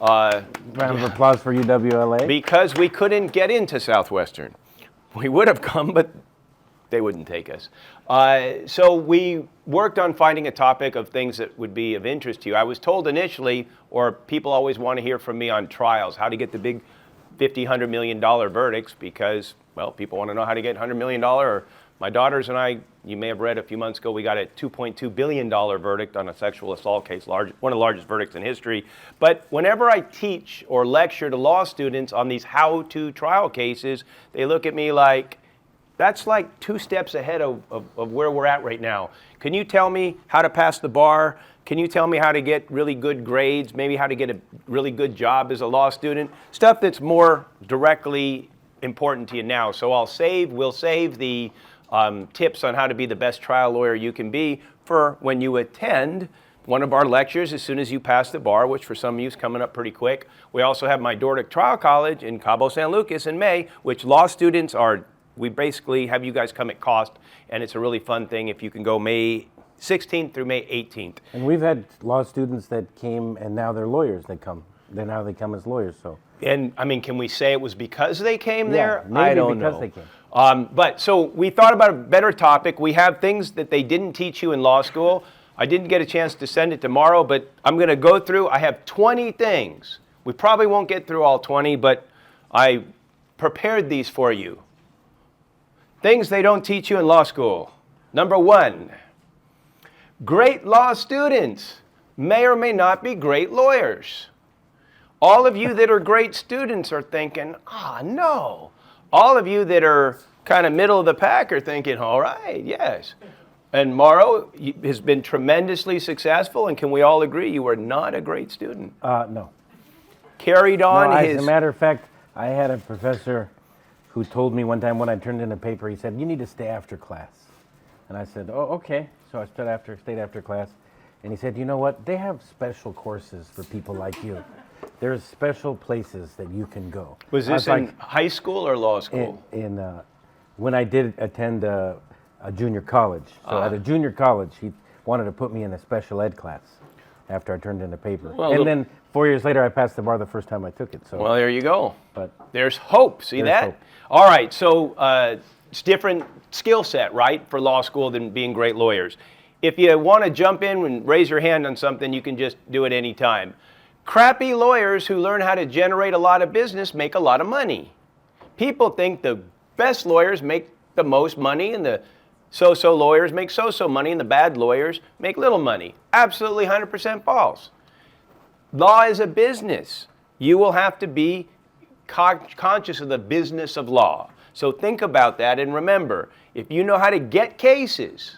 Round of applause for UWLA. Because we couldn't get into Southwestern. We would have come, but they wouldn't take us. So we worked on finding a topic of things that would be of interest to you. I was told initially, or people always want to hear from me on trials, how to get the big $50, $100 million verdicts, because, well, people want to know how to get $100 million. Or my daughters and I, you may have read a few months ago, we got a $2.2 billion verdict on a sexual assault case, one of the largest verdicts in history. But whenever I teach or lecture to law students on these how-to trial cases, they look at me like, that's like 2 steps ahead of where we're at right now. Can you tell me how to pass the bar? Can you tell me how to get really good grades? Maybe how to get a really good job as a law student? Stuff that's more directly important to you now. So we'll save the tips on how to be the best trial lawyer you can be for when you attend one of our lectures as soon as you pass the bar, which for some of you is coming up pretty quick. We also have my Dordick Trial College in Cabo San Lucas in May, which law students we basically have you guys come at cost, and it's a really fun thing if you can go May 16th through May 18th. And we've had law students that came, and now they're lawyers that come. Then now they come as lawyers, so. And, I mean, can we say it was because they came Yeah, there? maybe I don't because know. they came. But so we thought about a better topic. We have things that they didn't teach you in law school. I didn't get a chance to send it tomorrow, but I'm going to go through. I have 20 things. We probably won't get through all 20, but I prepared these for you. Things they don't teach you in law school. Number 1, great law students may or may not be great lawyers. All of you that are great students are thinking, no. All of you that are kind of middle of the pack are thinking, all right, yes. And Mauro has been tremendously successful, and can we all agree you were not a great student? No. Carried on No, his... As a matter of fact, I had a professor who told me one time when I turned in a paper, he said, you need to stay after class. And I said, oh, okay. So I stayed after class. And he said, you know what? They have special courses for people like you. There's special places that you can go. Was this in high school or law school? When I did attend a junior college. So at a junior college, he wanted to put me in a special ed class after I turned in a paper. Well, then 4 years later, I passed the bar the first time I took it. So. Well, there you go. But there's hope. See that? Hope. All right. So it's different skill set, right, for law school than being great lawyers. If you want to jump in and raise your hand on something, you can just do it any time. Crappy lawyers who learn how to generate a lot of business make a lot of money. People think the best lawyers make the most money and the so-so lawyers make so-so money and the bad lawyers make little money. Absolutely 100% false. Law is a business. You will have to be conscious of the business of law. So think about that and remember, if you know how to get cases,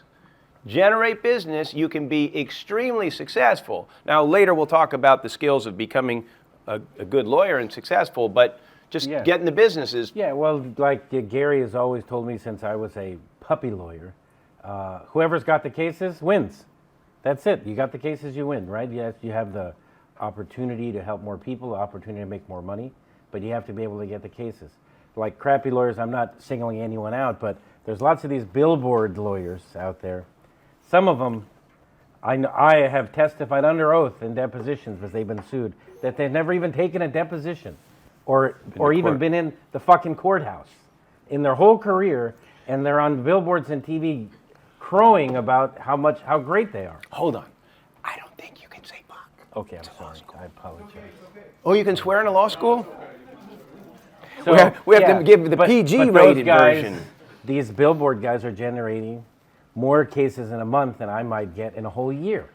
generate business, you can be extremely successful. Now later we'll talk about the skills of becoming a good lawyer and successful, but just getting the businesses. Yeah, well, like Gary has always told me since I was a puppy lawyer, whoever's got the cases wins. That's it. You got the cases, you win, right? Yes, you have the opportunity to help more people, the opportunity to make more money, but you have to be able to get the cases. Like crappy lawyers, I'm not singling anyone out, but there's lots of these billboard lawyers out there. Some of them, I have testified under oath in depositions because they've been sued, that they've never even taken a deposition or even been in the fucking courthouse in their whole career, and they're on billboards and TV crowing about how great they are. Hold on. I don't think you can say fuck. Okay, I'm sorry. I apologize. Oh, you can swear in a law school? So, we have to give the PG-rated version. These billboard guys are generating more cases in a month than I might get in a whole year.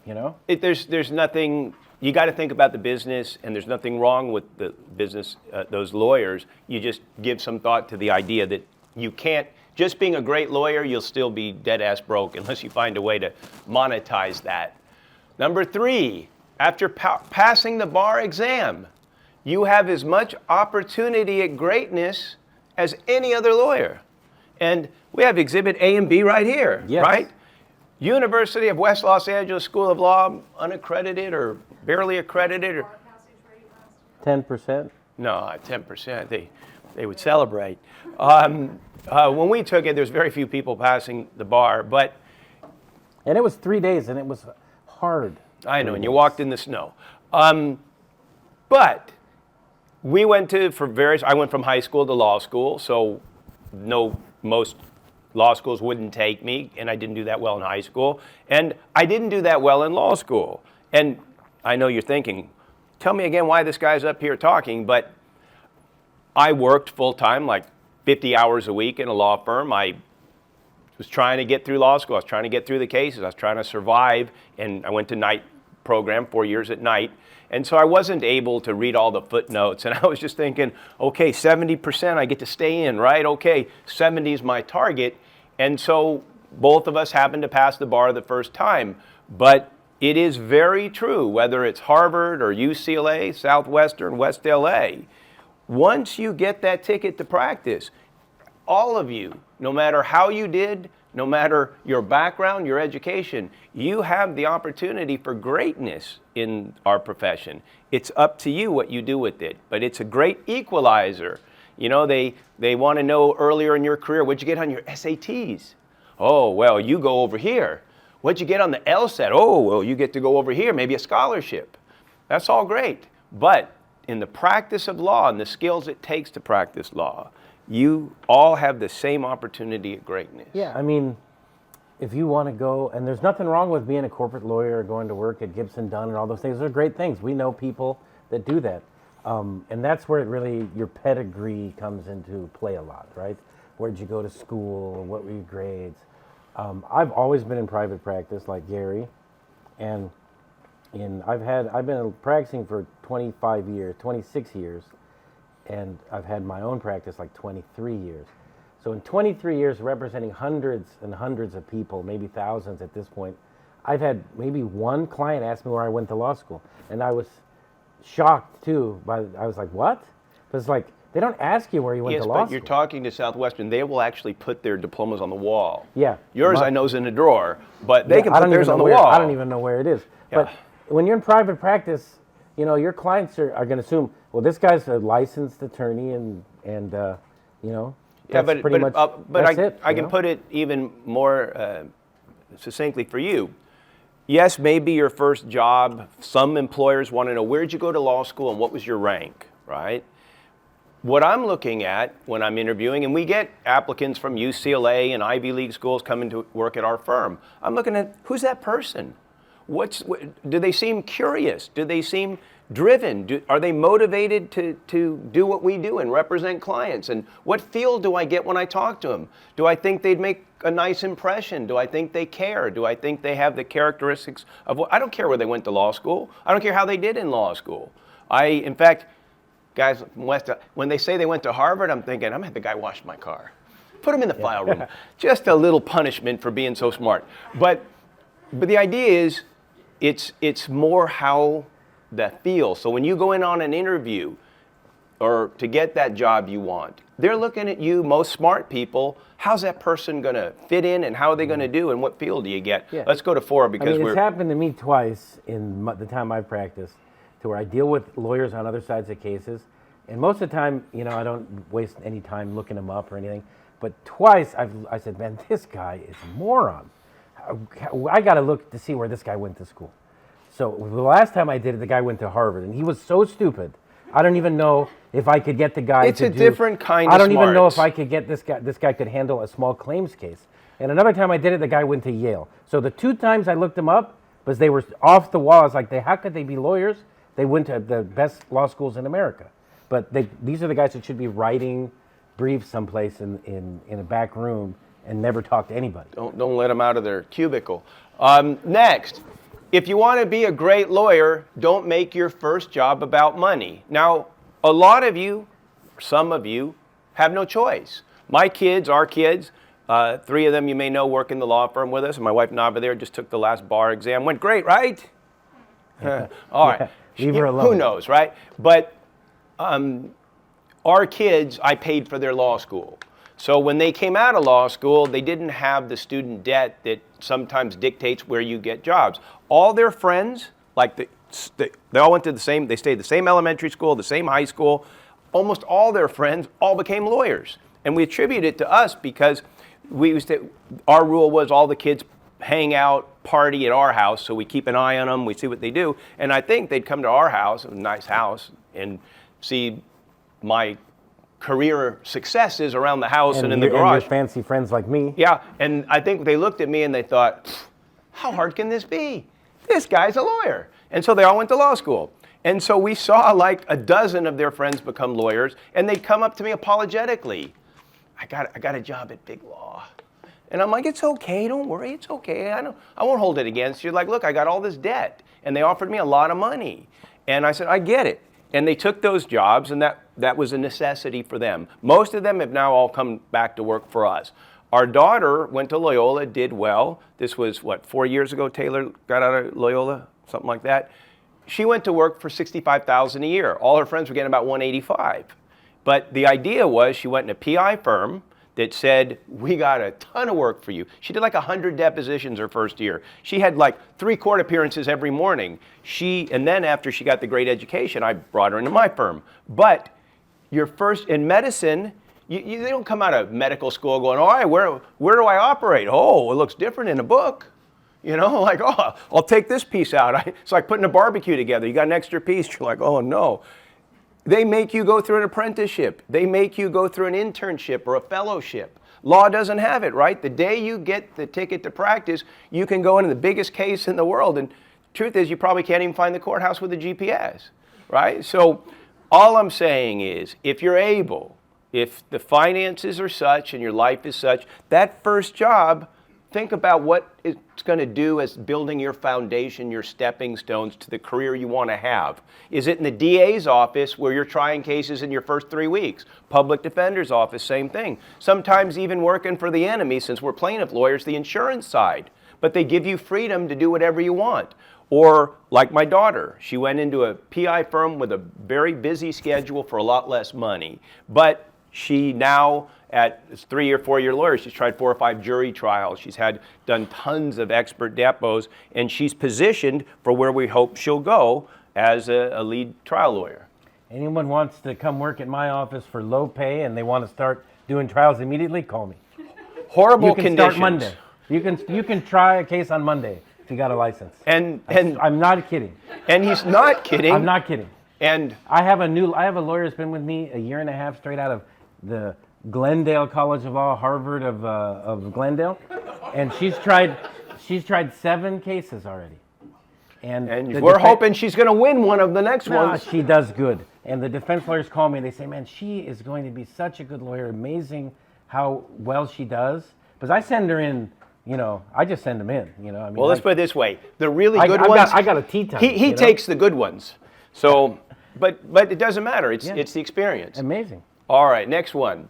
You know? There's nothing. You got to think about the business, and there's nothing wrong with the business. Those lawyers. You just give some thought to the idea that you can't. Just being a great lawyer, you'll still be dead ass broke unless you find a way to monetize that. Number 3, after passing the bar exam, you have as much opportunity at greatness as any other lawyer. And we have Exhibit A and B right here, right? University of West Los Angeles School of Law, unaccredited or barely accredited. Or 10%? No, 10%. They would celebrate. When we took it, there's very few people passing the bar, but... And it was 3 days, and it was hard. I know, and you walked in the snow. But we went to, I went from high school to law school, so most law schools wouldn't take me, and I didn't do that well in high school, and I didn't do that well in law school. And I know you're thinking, tell me again why this guy's up here talking, but I worked full-time, like 50 hours a week in a law firm. I was trying to get through law school. I was trying to get through the cases. I was trying to survive, and I went to night program, 4 years at night. And so I wasn't able to read all the footnotes. And I was just thinking, okay, 70% I get to stay in, right? Okay, 70 is my target. And so both of us happened to pass the bar the first time. But it is very true, whether it's Harvard or UCLA, Southwestern, West LA, once you get that ticket to practice, all of you, no matter how you did, no matter your background, your education, you have the opportunity for greatness in our profession. It's up to you what you do with it, but it's a great equalizer. You know, they want to know earlier in your career, what'd you get on your SATs? Oh, well, you go over here. What'd you get on the LSAT? Oh, well, you get to go over here, maybe a scholarship. That's all great, but in the practice of law and the skills it takes to practice law, you all have the same opportunity at greatness. Yeah, I mean, if you want to go, and there's nothing wrong with being a corporate lawyer or going to work at Gibson Dunn and all those things. They're great things. We know people that do that. And that's where it really, your pedigree comes into play a lot, right? Where'd you go to school? What were your grades? I've always been in private practice like Gary. And I've been practicing for 25 years, 26 years. And I've had my own practice like 23 years. So in 23 years, representing hundreds and hundreds of people, maybe thousands at this point, I've had maybe one client ask me where I went to law school. And I was shocked too. I was like, what? Because like, they don't ask you where you went to law school. Yes, but you're talking to Southwestern. They will actually put their diplomas on the wall. Yeah. Yours, I know, is in a drawer, but they can put theirs on the wall. I don't even know where it is. Yeah. But when you're in private practice, you know, your clients are going to assume, well, this guy's a licensed attorney and you know, yeah, that's I can put it even more succinctly for you. Yes, maybe your first job, some employers want to know, where'd you go to law school and what was your rank, right? What I'm looking at when I'm interviewing, and we get applicants from UCLA and Ivy League schools coming to work at our firm, I'm looking at, who's that person? Do they seem curious? Do they seem driven? Are they motivated to do what we do and represent clients? And what feel do I get when I talk to them? Do I think they'd make a nice impression? Do I think they care? Do I think they have the characteristics of what? I don't care where they went to law school. I don't care how they did in law school. In fact, guys from West, when they say they went to Harvard, I'm thinking, I'm going to have the guy wash my car. Put him in the file room. Just a little punishment for being so smart. But the idea is, it's more how that feels. So when you go in on an interview or to get that job you want, they're looking at you, most smart people, how's that person going to fit in and how are they going to do and what field do you get? Yeah. Let's go to 4 because it's happened to me twice in the time I've practiced to where I deal with lawyers on other sides of cases. And most of the time, you know, I don't waste any time looking them up or anything. But twice I said, man, this guy is a moron. I got to look to see where this guy went to school. So the last time I did it, the guy went to Harvard, and he was so stupid. I don't even know if I could get the guy It's a different kind of I don't even know smarts. if I could get this guy. This guy could handle a small claims case. And another time I did it, the guy went to Yale. So the 2 times I looked him up, because they were off the wall. I was like, how could they be lawyers? They went to the best law schools in America. But these are the guys that should be writing briefs someplace in a back room and never talk to anybody. Don't let them out of their cubicle. Next, if you want to be a great lawyer, don't make your first job about money. Now, a lot of you, some of you, have no choice. My kids, our kids, 3 of them you may know work in the law firm with us. And my wife Nava there just took the last bar exam. Went great, right? All right. Leave her alone. Who knows, right? But our kids, I paid for their law school. So when they came out of law school, they didn't have the student debt that sometimes dictates where you get jobs. All their friends, like they all went to they stayed the same elementary school, the same high school. Almost all their friends all became lawyers. And we attribute it to us because our rule was all the kids hang out, party at our house, so we keep an eye on them, we see what they do. And I think they'd come to our house, a nice house, and see my career successes around the house and in the garage. And your fancy friends like me. Yeah, and I think they looked at me and they thought, how hard can this be? This guy's a lawyer. And so they all went to law school. And so we saw like a dozen of their friends become lawyers, and they'd come up to me apologetically. I got a job at Big Law. And I'm like, it's okay, don't worry, it's okay. I won't hold it against you. Like, look, I got all this debt. And they offered me a lot of money. And I said, I get it. And they took those jobs, and that was a necessity for them. Most of them have now all come back to work for us. Our daughter went to Loyola, did well. This was, 4 years ago Taylor got out of Loyola, something like that. She went to work for $65,000 a year. All her friends were getting about $185,000. But the idea was she went in a PI firm that said, we got a ton of work for you. She did like 100 depositions her first year. She had like 3 court appearances every morning. And then after she got the great education, I brought her into my firm. But your first, in medicine, they don't come out of medical school going, all right, where do I operate? Oh, it looks different in a book. You know, like, oh, I'll take this piece out. It's like putting a barbecue together. You got an extra piece. You're like, oh, no. They make you go through an apprenticeship. They make you go through an internship or a fellowship. Law doesn't have it, right? The day you get the ticket to practice, you can go into the biggest case in the world. And truth is, you probably can't even find the courthouse with a GPS, right? So all I'm saying is, if you're able, if the finances are such and your life is such, that first job, think about what it's going to do as building your foundation, your stepping stones to the career you want to have. Is it in the DA's office where you're trying cases in your first 3 weeks? Public defender's office, same thing. Sometimes even working for the enemy, since we're plaintiff lawyers, the insurance side. But they give you freedom to do whatever you want. Or like my daughter, she went into a PI firm with a very busy schedule for a lot less money. But she now, at 3 or 4 year lawyer, she's tried 4 or 5 jury trials. She's done tons of expert depos, and she's positioned for where we hope she'll go as a lead trial lawyer. Anyone wants to come work at my office for low pay and they want to start doing trials immediately, call me. Horrible conditions. You can start Monday. You can try a case on Monday if you got a license. And I'm not kidding. And he's not kidding. I'm not kidding. And I have a lawyer that's been with me a year and a half straight out of the Glendale College of Law, Harvard of Glendale, and she's tried 7 cases already. And we're hoping she's going to win one of the next ones. She does good. And the defense lawyers call me and they say, man, she is going to be such a good lawyer. Amazing how well she does. Because I send her in, I just send them in. I mean, well, let's put it this way: the really good ones. I got a tea time. He takes the good ones. So, but it doesn't matter. It's the experience. Amazing. All right, next one.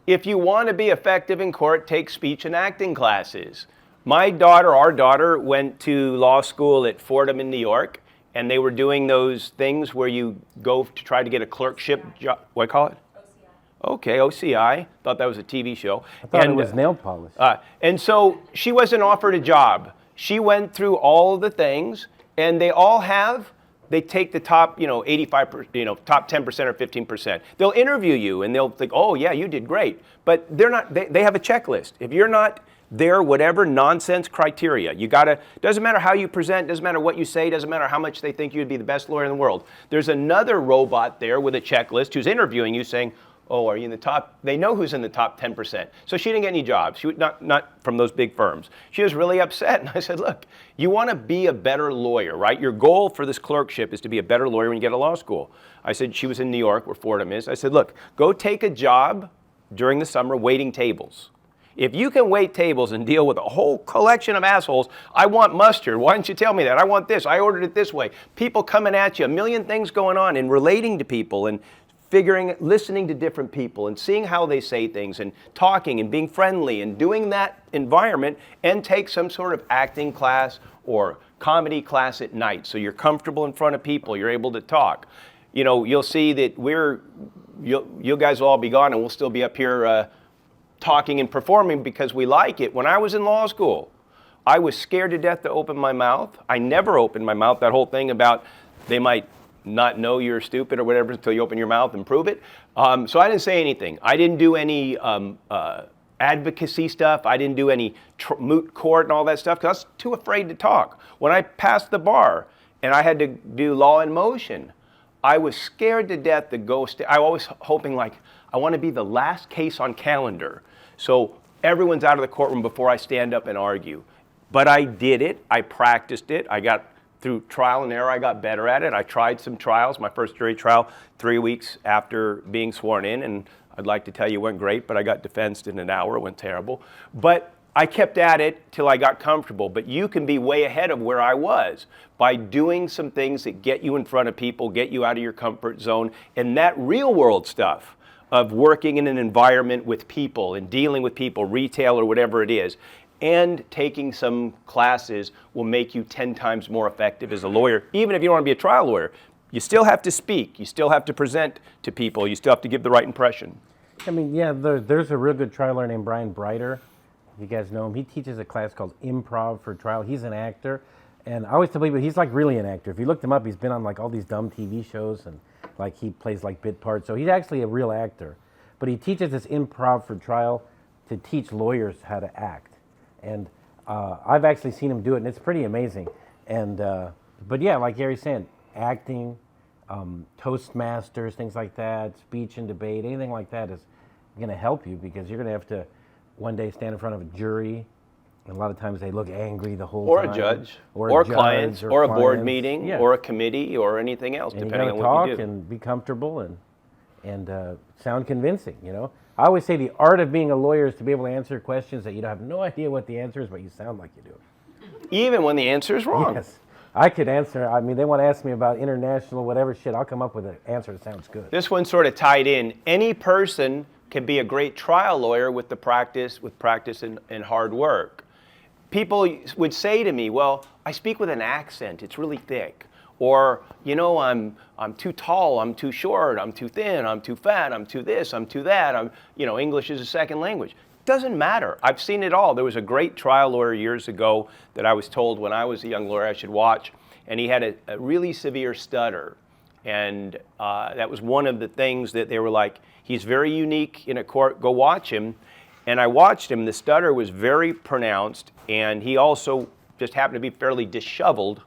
If you want to be effective in court, take speech and acting classes. Our daughter, went to law school at Fordham in New York, and they were doing those things where you go to try to get a clerkship job. What do you call it? OCI. Okay, OCI. Thought that was a TV show. I thought it was nail polish. And so she wasn't offered a job. She went through all of the things, and they take the top, 85%, top 10% or 15%. They'll interview you and they'll think, oh yeah, you did great. But they're not, they have a checklist. If you're not there, whatever nonsense criteria, doesn't matter how you present, doesn't matter what you say, doesn't matter how much they think you'd be the best lawyer in the world. There's another robot there with a checklist who's interviewing you saying, oh, are you in the top? They know who's in the top 10%. So she didn't get any jobs. She was not from those big firms. She was really upset. And I said, look, you want to be a better lawyer, right? Your goal for this clerkship is to be a better lawyer when you get to law school. I said, she was in New York where Fordham is. I said, look, go take a job during the summer waiting tables. If you can wait tables and deal with a whole collection of assholes, I want mustard. Why didn't you tell me that? I want this. I ordered it this way. People coming at you, a million things going on and relating to people and listening to different people and seeing how they say things and talking and being friendly and doing that environment, and take some sort of acting class or comedy class at night so you're comfortable in front of people, you're able to talk. You'll see that you guys will all be gone and we'll still be up here talking and performing because we like it. When I was in law school, I was scared to death to open my mouth. I never opened my mouth. That whole thing about they might not know you're stupid or whatever until you open your mouth and prove it. So I didn't say anything. I didn't do any advocacy stuff. I didn't do any moot court and all that stuff because I was too afraid to talk. When I passed the bar and I had to do law in motion, I was scared to death to go. I was hoping, like, I want to be the last case on calendar, so everyone's out of the courtroom before I stand up and argue. But I did it. I practiced it. I got through trial and error. I got better at it. I tried some trials. My first jury trial 3 weeks after being sworn in, and I'd like to tell you it went great, but I got defensed in an hour. It went terrible. But I kept at it till I got comfortable. But you can be way ahead of where I was by doing some things that get you in front of people, get you out of your comfort zone, and that real world stuff of working in an environment with people and dealing with people, retail or whatever it is, and taking some classes will make you 10 times more effective as a lawyer. Even if you don't want to be a trial lawyer, you still have to speak, you still have to present to people, you still have to give the right impression. I mean, yeah, there's a real good trial lawyer named Brian Breiter. You guys know him. He teaches a class called Improv for Trial. He's an actor, and I always tell people he's like really an actor. If you looked him up, he's been on like all these dumb TV shows, and like he plays like bit parts. So he's actually a real actor. But he teaches this Improv for Trial to teach lawyers how to act. And I've actually seen him do it, and it's pretty amazing. And but yeah, like Gary's saying, acting, Toastmasters, things like that, speech and debate, anything like that is going to help you because you're going to have to one day stand in front of a jury. And a lot of times they look angry the whole time. Or a judge, or clients, or a board meeting, yeah. or a committee, or anything else, and depending on you what you do. talk and be comfortable and sound convincing, you know. I always say the art of being a lawyer is to be able to answer questions that you have no idea what the answer is, but you sound like you do. Even when the answer is wrong. Yes. I could answer. I mean, they want to ask me about international whatever shit. I'll come up with an answer that sounds good. This one's sort of tied in. Any person can be a great trial lawyer with practice and hard work. People would say to me, well, I speak with an accent. It's really thick. Or, you know, I'm too tall, I'm too short, I'm too thin, I'm too fat, I'm too this, I'm too that. English is a second language. Doesn't matter. I've seen it all. There was a great trial lawyer years ago that I was told when I was a young lawyer I should watch, and he had a really severe stutter. And that was one of the things that they were like, he's very unique in a court, go watch him. And I watched him. The stutter was very pronounced, and he also just happened to be fairly disheveled.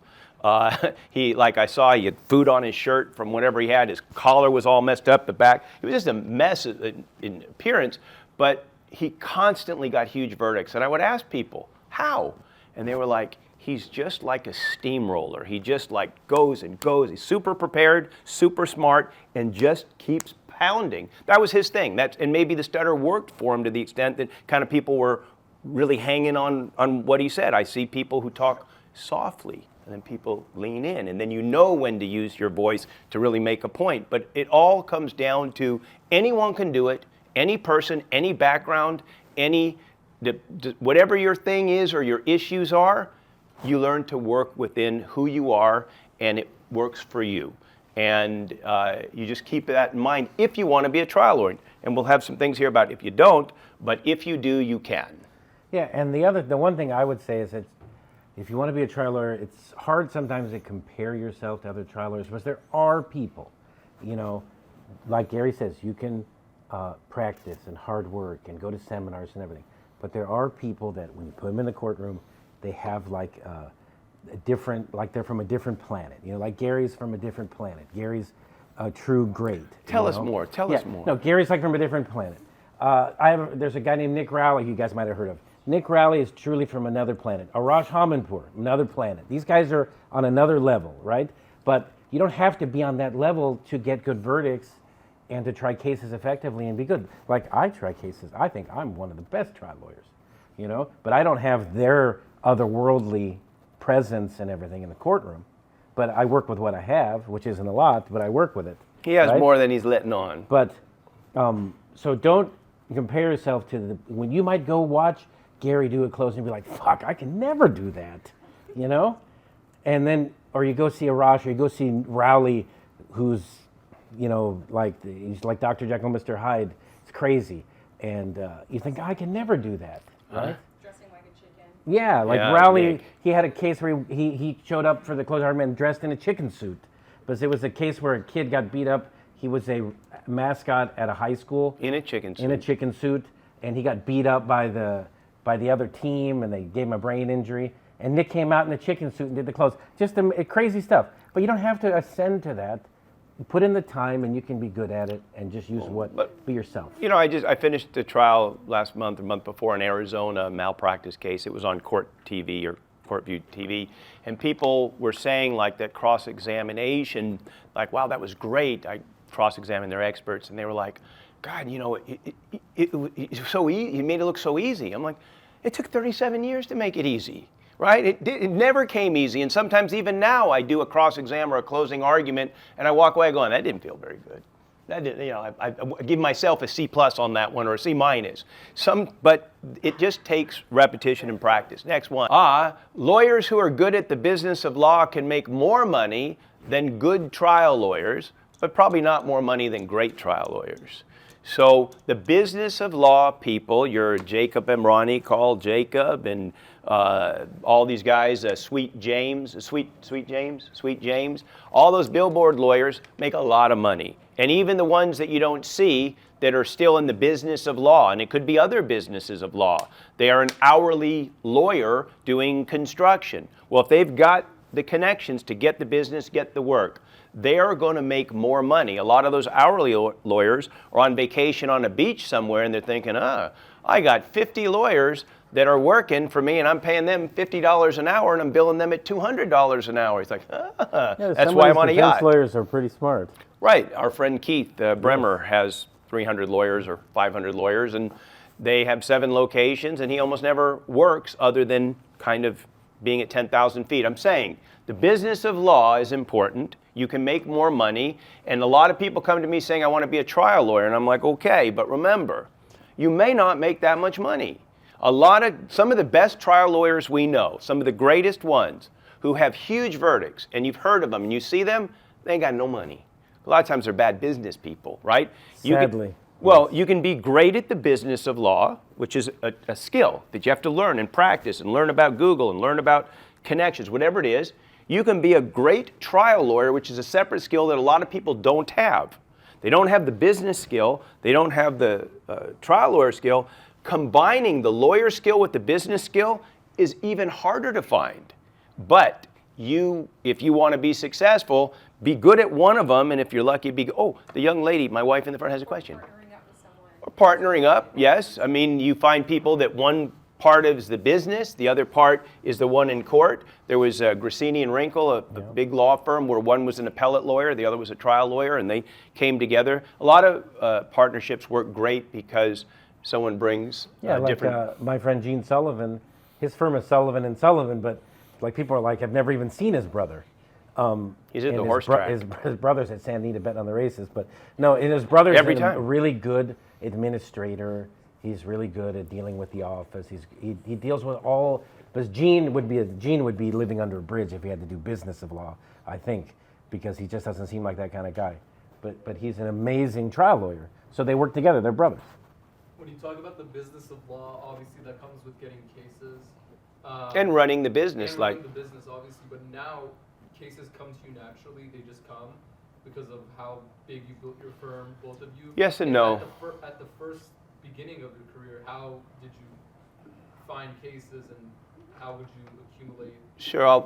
He had food on his shirt from whatever he had. His collar was all messed up, the back. It was just a mess in appearance, but he constantly got huge verdicts. And I would ask people, how? And they were like, he's just like a steamroller. He just like goes and goes. He's super prepared, super smart, and just keeps pounding. That was his thing. And maybe the stutter worked for him to the extent that kind of people were really hanging on what he said. I see people who talk softly, and then people lean in, and then you know when to use your voice to really make a point. But it all comes down to anyone can do it, any person, any background, whatever your thing is or your issues are, you learn to work within who you are, and it works for you. And you just keep that in mind if you want to be a trial lawyer. And we'll have some things here about if you don't, but if you do, you can. Yeah, and the one thing I would say is that if you want to be a trial lawyer, it's hard sometimes to compare yourself to other trial lawyers, because there are people, like Gary says, you can practice and hard work and go to seminars and everything. But there are people that when you put them in the courtroom, they have like a different, like they're from a different planet. Like Gary's from a different planet. Gary's a true great. Tell us more. Tell us more. No, Gary's like from a different planet. There's a guy named Nick Rowley, who you guys might have heard of. Nick Rowley is truly from another planet. Arash Hamanpour, another planet. These guys are on another level, right? But you don't have to be on that level to get good verdicts and to try cases effectively and be good. Like I try cases. I think I'm one of the best trial lawyers, but I don't have their otherworldly presence and everything in the courtroom. But I work with what I have, which isn't a lot, but I work with it. He has right? more than he's letting on. But so don't compare yourself to when you might go watch Gary do a closing and be like, fuck, I can never do that, And then, or you go see Arash, or you go see Rowley, who's, he's like Dr. Jekyll and Mr. Hyde. It's crazy. And you think, I can never do that, right? Dressing like a chicken. Yeah, like Rowley, he had a case where he showed up for the closing argument dressed in a chicken suit. But it was a case where a kid got beat up. He was a mascot at a high school. In a chicken suit. In a chicken suit. and he got beat up by the other team, and they gave him a brain injury. And Nick came out in a chicken suit and did the close. Just crazy stuff. But you don't have to ascend to that. You put in the time, and you can be good at it, and just use be yourself. You know, I finished the trial last month or month before in Arizona, malpractice case. It was on Court TV or Court View TV, and people were saying like that cross-examination, like, wow, that was great. I cross-examined their experts, and they were like, God, you know, it was so easy. You made it look so easy. I'm like, it took 37 years to make it easy. Right? It never came easy, and sometimes even now I do a cross-exam or a closing argument, and I walk away going, that didn't feel very good. That didn't, you know, I give myself a C+ on that one or a C-. But it just takes repetition and practice. Next one. Lawyers who are good at the business of law can make more money than good trial lawyers, but probably not more money than great trial lawyers. So the business of law people, your Jacob Emrani, called Jacob, and all these guys, Sweet James, all those billboard lawyers make a lot of money. And even the ones that you don't see that are still in the business of law, and it could be other businesses of law. They are an hourly lawyer doing construction. Well, if they've got the connections to get the business, get the work, they are going to make more money. A lot of those hourly lawyers are on vacation on a beach somewhere, and they're thinking, I got 50 lawyers that are working for me, and I'm paying them $50 an hour, and I'm billing them at $200 an hour. He's like, that's why I'm on a yacht. Lawyers are pretty smart. Right. Our friend Keith Bremer has 300 lawyers or 500 lawyers, and they have 7 locations, and he almost never works other than kind of being at 10,000 feet. I'm saying the business of law is important. You can make more money, and a lot of people come to me saying, I want to be a trial lawyer, and I'm like, okay, but remember, you may not make that much money. Some of the best trial lawyers we know, some of the greatest ones who have huge verdicts, and you've heard of them, and you see them, they ain't got no money. A lot of times they're bad business people, right? Sadly. You can be great at the business of law, which is a skill that you have to learn and practice and learn about Google and learn about connections, whatever it is. You can be a great trial lawyer, which is a separate skill that a lot of people don't have. They don't have the business skill. They don't have the trial lawyer skill. Combining the lawyer skill with the business skill is even harder to find. But if you want to be successful, be good at one of them, and if you're lucky, the young lady, my wife in the front has a question. Partnering up with someone. Or partnering up, yes. I mean, you find people that one part is the business, the other part is the one in court. There was Grissini and Wrinkle, a big law firm where one was an appellate lawyer, the other was a trial lawyer, and they came together. A lot of partnerships work great because someone brings different... my friend Gene Sullivan, his firm is Sullivan and Sullivan, but like people are like, I've never even seen his brother. He's at the horse track. His brother's at San Anita betting on the races, but no, and his brother's a really good administrator. He's really good at dealing with the office. He deals with all. Because Gene would be living under a bridge if he had to do business of law, I think, because he just doesn't seem like that kind of guy. But he's an amazing trial lawyer. So they work together. They're brothers. When you talk about the business of law, obviously that comes with getting cases. And running the business. Running the business, obviously. But now cases come to you naturally. They just come because of how big you built your firm, both of you. Yes and no. At the first beginning of your career, how did you find cases and how would you accumulate? Sure,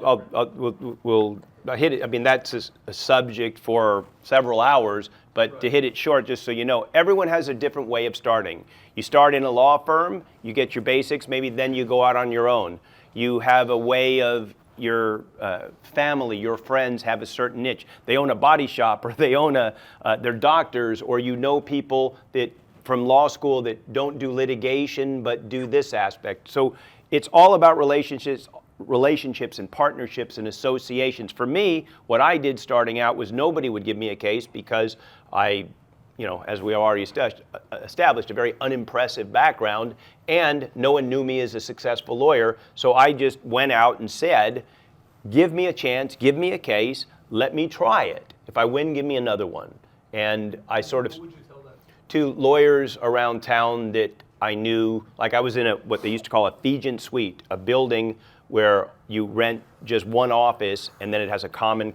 we'll hit it. I mean, that's a subject for several hours, but right. To hit it short, just so you know, everyone has a different way of starting. You start in a law firm, you get your basics, maybe then you go out on your own. You have a way of your family, your friends have a certain niche. They own a body shop, or they own they're doctors, or you know people that from law school that don't do litigation but do this aspect. So it's all about relationships and partnerships and associations. For me, what I did starting out was nobody would give me a case because I, as we already established, a very unimpressive background, and no one knew me as a successful lawyer. So I just went out and said, give me a chance, give me a case, let me try it. If I win, give me another one. And I sort of... to lawyers around town that I knew, like I was in what they used to call a Fijian suite, a building where you rent just one office and then it has a common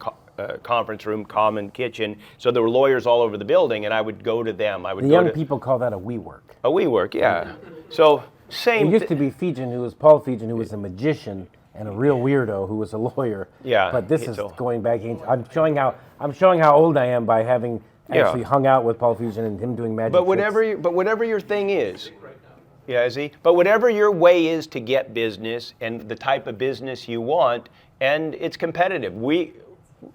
conference room, common kitchen. So there were lawyers all over the building, and I would go to them. I would The go young to people call that a WeWork. a WeWork, yeah. So It same. used to be Paul Fejan, who was a magician and a real weirdo who was a lawyer. Yeah, But this is so- going back. I'm showing how old I am by having actually hung out with Paul Fejan and him doing magic But tricks. whatever your thing is, yeah, is he? But whatever your way is to get business and the type of business you want, and it's competitive.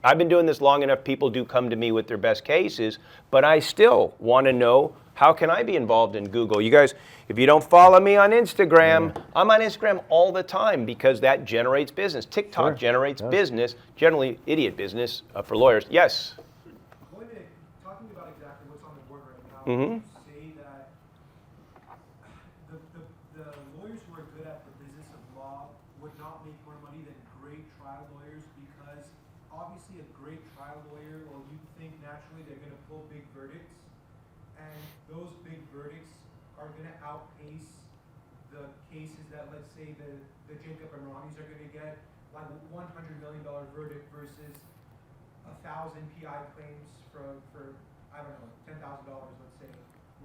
I've been doing this long enough. People do come to me with their best cases, but I still want to know, how can I be involved in Google? You guys, if you don't follow me on Instagram, I'm on Instagram all the time because that generates business. TikTok generates business, generally idiot business for lawyers. Yes. Talking about exactly what's on the board right now, Mhm. would you say that the lawyers who are good at the business of law would not make more money than great trial lawyers? Because obviously a great trial lawyer, well, you'd think naturally they're going to pull big verdicts, and those big verdicts are going to outpace the cases that, let's say, the Jacob and Ronnie's are going to get, like $100 million verdict versus 1,000 PI claims for I don't know, $10,000, let's say.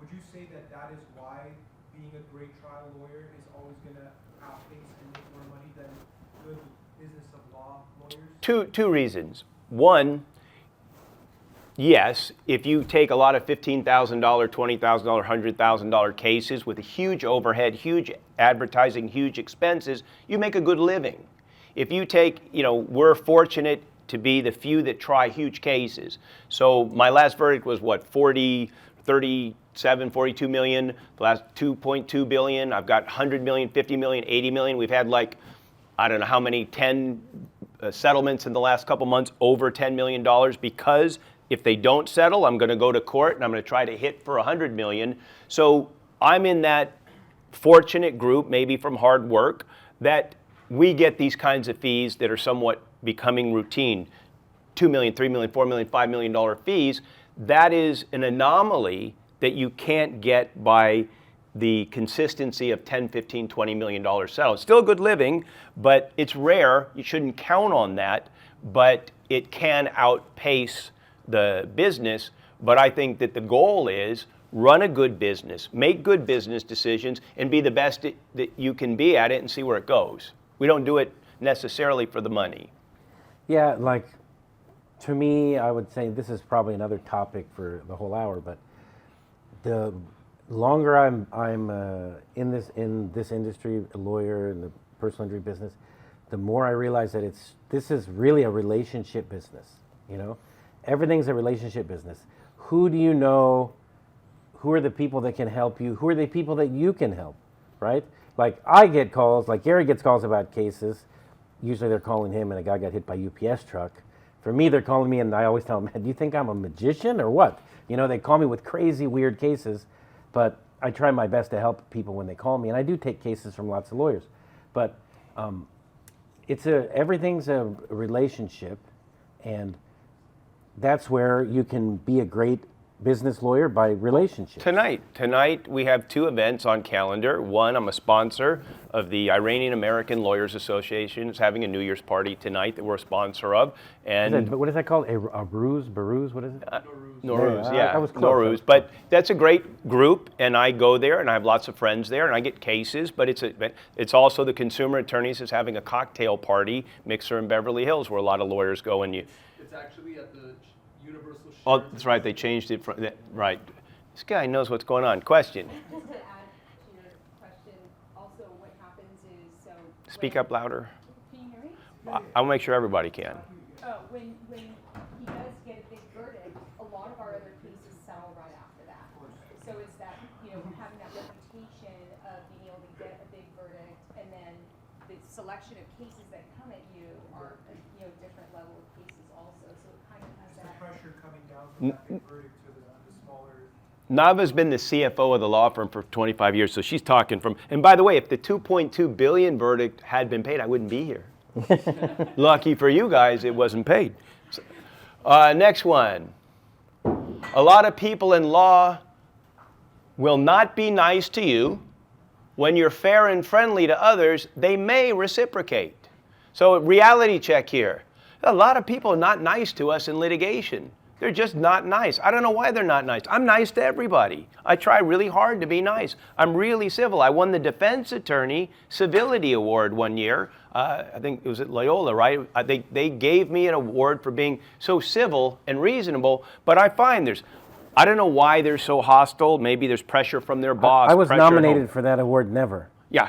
Would you say that that is why being a great trial lawyer is always going to outpace and make more money than good business of law lawyers? Two reasons. One, yes, if you take a lot of $15,000, $20,000, $100,000 cases with a huge overhead, huge advertising, huge expenses, you make a good living. If you take, we're fortunate to be the few that try huge cases. So my last verdict was what, 37, 42 million, the last 2.2 billion. I've got 100 million, 50 million, 80 million. We've had I don't know how many, 10 settlements in the last couple months, over $10 million, because if they don't settle, I'm going to go to court and I'm going to try to hit for 100 million. So I'm in that fortunate group, maybe from hard work, that we get these kinds of fees that are somewhat becoming routine. $2 million, $3 million, $4 million, $5 million fees. That is an anomaly that you can't get by the consistency of $10, $15, $20 million settlements. Still good living, but it's rare. You shouldn't count on that, but it can outpace the business. But I think that the goal is run a good business, make good business decisions, and be the best that you can be at it and see where it goes. We don't do it necessarily for the money. Yeah, to me, I would say this is probably another topic for the whole hour, but the longer I'm in this industry, a lawyer in the personal injury business, the more I realize that this is really a relationship business. Everything's a relationship business. Who do you know? Who are the people that can help you? Who are the people that you can help, right? I get calls, Gary gets calls about cases. Usually they're calling him and a guy got hit by UPS truck. For me, they're calling me and I always tell them, man, do you think I'm a magician or what? They call me with crazy, weird cases, but I try my best to help people when they call me. And I do take cases from lots of lawyers. But everything's a relationship, and that's where you can be a great business lawyer, by relationships. Tonight we have two events on calendar. One, I'm a sponsor of the Iranian American Lawyers Association. It's having a New Year's party tonight that we're a sponsor of. And What is that called? A Baruz? What is it? Nowruz, Yeah, yeah, I was close. Nowruz. But that's a great group, and I go there, and I have lots of friends there, and I get cases. But it's also the Consumer Attorneys is having a cocktail party mixer in Beverly Hills, where a lot of lawyers go. And It's actually at the Universal. Oh, that's right. They changed it from right. This guy knows what's going on. Question. Just to add to your question, also what happens is, Speak up louder. Can you hear me? I'll make sure everybody can. When he does get a big verdict, a lot of our other cases sell right after that. So it's that, having that reputation of being able to get a big verdict, and then the selection of cases that come at you are a different level of cases also. So it kind of has Is the that. pressure coming down from that big verdict to the smaller? Nava's been the CFO of the law firm for 25 years, so she's talking from. And by the way, if the 2.2 billion verdict had been paid, I wouldn't be here. Lucky for you guys, it wasn't paid. Next one. A lot of people in law will not be nice to you. When you're fair and friendly to others, they may reciprocate. So reality check here. A lot of people are not nice to us in litigation. They're just not nice. I don't know why they're not nice. I'm nice to everybody. I try really hard to be nice. I'm really civil. I won the Defense Attorney Civility Award one year. I think it was at Loyola, right? They gave me an award for being so civil and reasonable, but I find I don't know why they're so hostile. Maybe there's pressure from their boss. I was pressure at home. nominated for that award, never. Yeah,